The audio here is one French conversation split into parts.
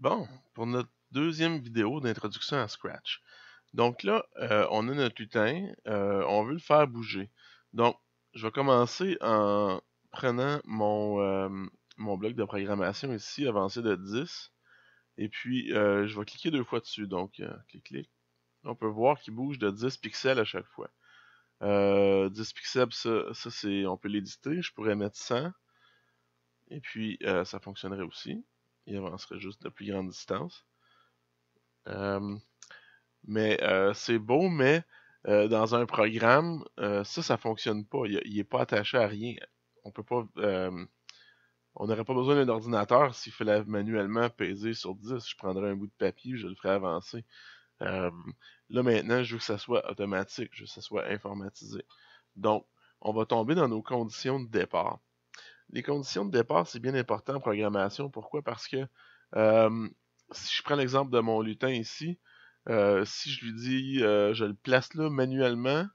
Bon, pour notre deuxième vidéo d'introduction à Scratch. Donc là, on a notre lutin, on veut le faire bouger. Donc, je vais commencer en prenant mon bloc de programmation ici, avancé de 10. Et puis, je vais cliquer deux fois dessus. Donc, clic, clic. On peut voir qu'il bouge de 10 pixels à chaque fois. 10 pixels, ça c'est, on peut l'éditer. Je pourrais mettre 100. Et puis, ça fonctionnerait aussi. Il avancerait juste de plus grande distance. Mais c'est beau, mais dans un programme, ça fonctionne pas. Il est pas attaché à rien. On peut pas. On n'aurait pas besoin d'un ordinateur s'il fallait manuellement peser sur 10. Je prendrais un bout de papier, je le ferais avancer. Euh, Là maintenant, je veux que ça soit automatique, je veux que ça soit informatisé. Donc, on va tomber dans nos conditions de départ. Les conditions de départ, c'est bien important en programmation. Pourquoi? Parce que si je prends l'exemple de mon lutin ici, si je lui dis je le place là manuellement,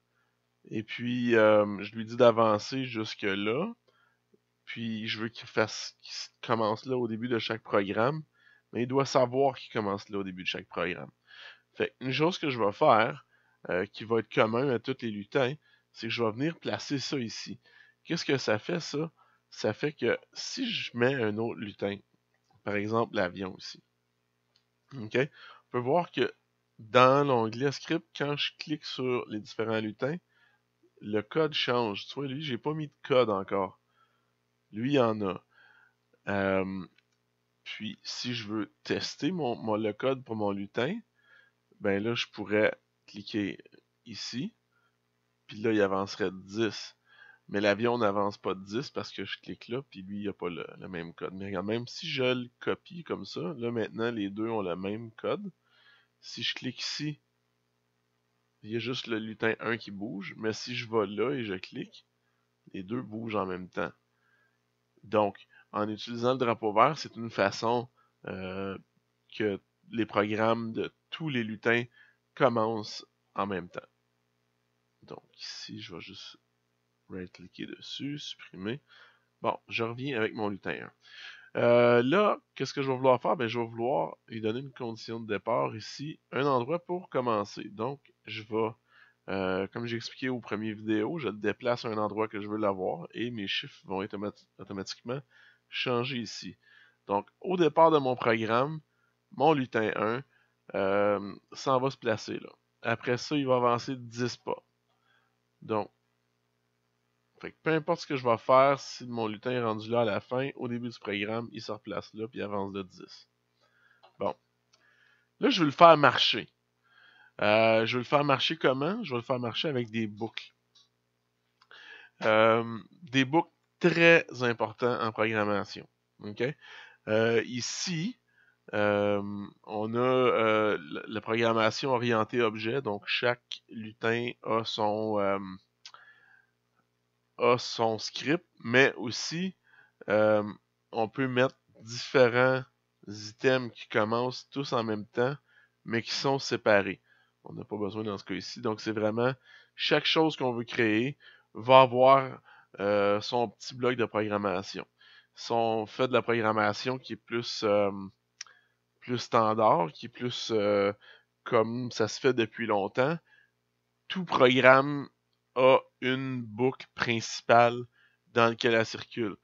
et puis je lui dis d'avancer jusque là, puis je veux qu'il commence là au début de chaque programme, mais il doit savoir qu'il commence là au début de chaque programme. Fait une chose que je vais faire, qui va être commun à tous les lutins, c'est que je vais venir placer ça ici. Qu'est-ce que ça fait, ça? Ça fait que si je mets un autre lutin, par exemple l'avion ici, ok? On peut voir que dans l'onglet script, quand je clique sur les différents lutins, le code change. Tu vois, lui, j'ai pas mis de code encore. Lui, il y en a. Puis, si je veux tester le code pour mon lutin, ben là, je pourrais cliquer ici, puis là, il avancerait de 10. Mais l'avion n'avance pas de 10 parce que je clique là, puis lui, il n'a pas le même code. Mais regarde, même si je le copie comme ça, là maintenant, les deux ont le même code. Si je clique ici, il y a juste le lutin 1 qui bouge, mais si je vais là et je clique, les deux bougent en même temps. Donc, en utilisant le drapeau vert, c'est une façon que les programmes de tous les lutins commencent en même temps. Donc ici, je vais juste right-cliquer dessus, supprimer. Bon, je reviens avec mon lutin 1. Là, qu'est-ce que je vais vouloir faire? Ben, je vais vouloir lui donner une condition de départ ici, un endroit pour commencer. Donc, je vais, comme j'ai expliqué au premier vidéo, je le déplace à un endroit que je veux l'avoir et mes chiffres vont être automatiquement changés ici. Donc, au départ de mon programme, mon lutin 1 s'en va se placer là. Après ça, il va avancer de 10 pas. Donc, fait que peu importe ce que je vais faire, si mon lutin est rendu là à la fin, au début du programme, il se replace là, puis il avance de 10. Bon. Là, je vais le faire marcher. Je vais le faire marcher comment? Je vais le faire marcher avec des boucles. Des boucles très importants en programmation. Okay? Ici, on a la programmation orientée objet, donc chaque lutin a son script, mais aussi on peut mettre différents items qui commencent tous en même temps, mais qui sont séparés. On n'a pas besoin dans ce cas ici. Donc c'est vraiment chaque chose qu'on veut créer va avoir son petit bloc de programmation. Si on fait de la programmation qui est plus standard, qui est plus comme ça se fait depuis longtemps, tout programme a une boucle principale dans laquelle elle circule.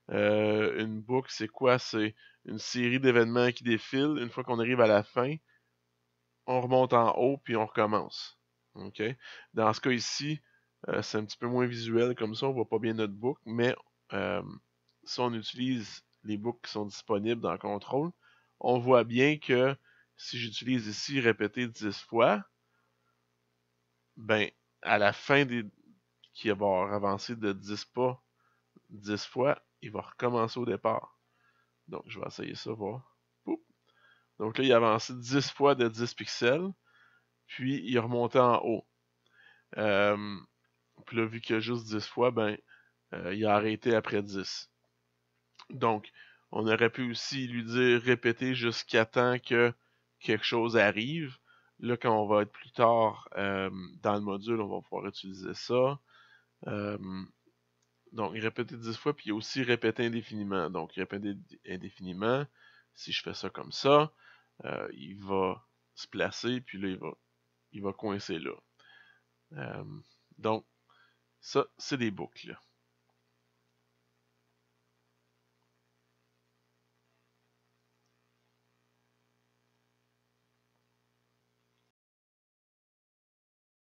Une boucle, c'est quoi? C'est une série d'événements qui défilent. Une fois qu'on arrive à la fin, on remonte en haut puis on recommence. OK? Dans ce cas ici, c'est un petit peu moins visuel comme ça, on voit pas bien notre boucle, mais si on utilise les boucles qui sont disponibles dans Control, on voit bien que si j'utilise ici répéter 10 fois, ben, à la fin qui va avoir avancé de 10 pas 10 fois, il va recommencer au départ. Donc, je vais essayer ça, voir. Poup. Donc là, il a avancé 10 fois de 10 pixels, puis il est remonté en haut. Puis là, vu qu'il y a juste 10 fois, ben, il a arrêté après 10. Donc, on aurait pu aussi lui dire répéter jusqu'à temps que quelque chose arrive. Là, quand on va être plus tard dans le module, on va pouvoir utiliser ça. Donc, répéter 10 fois, puis aussi répéter indéfiniment. Donc, répéter indéfiniment, Si je fais ça comme ça, il va se placer, puis là, il va coincer là. Donc, ça, c'est des boucles.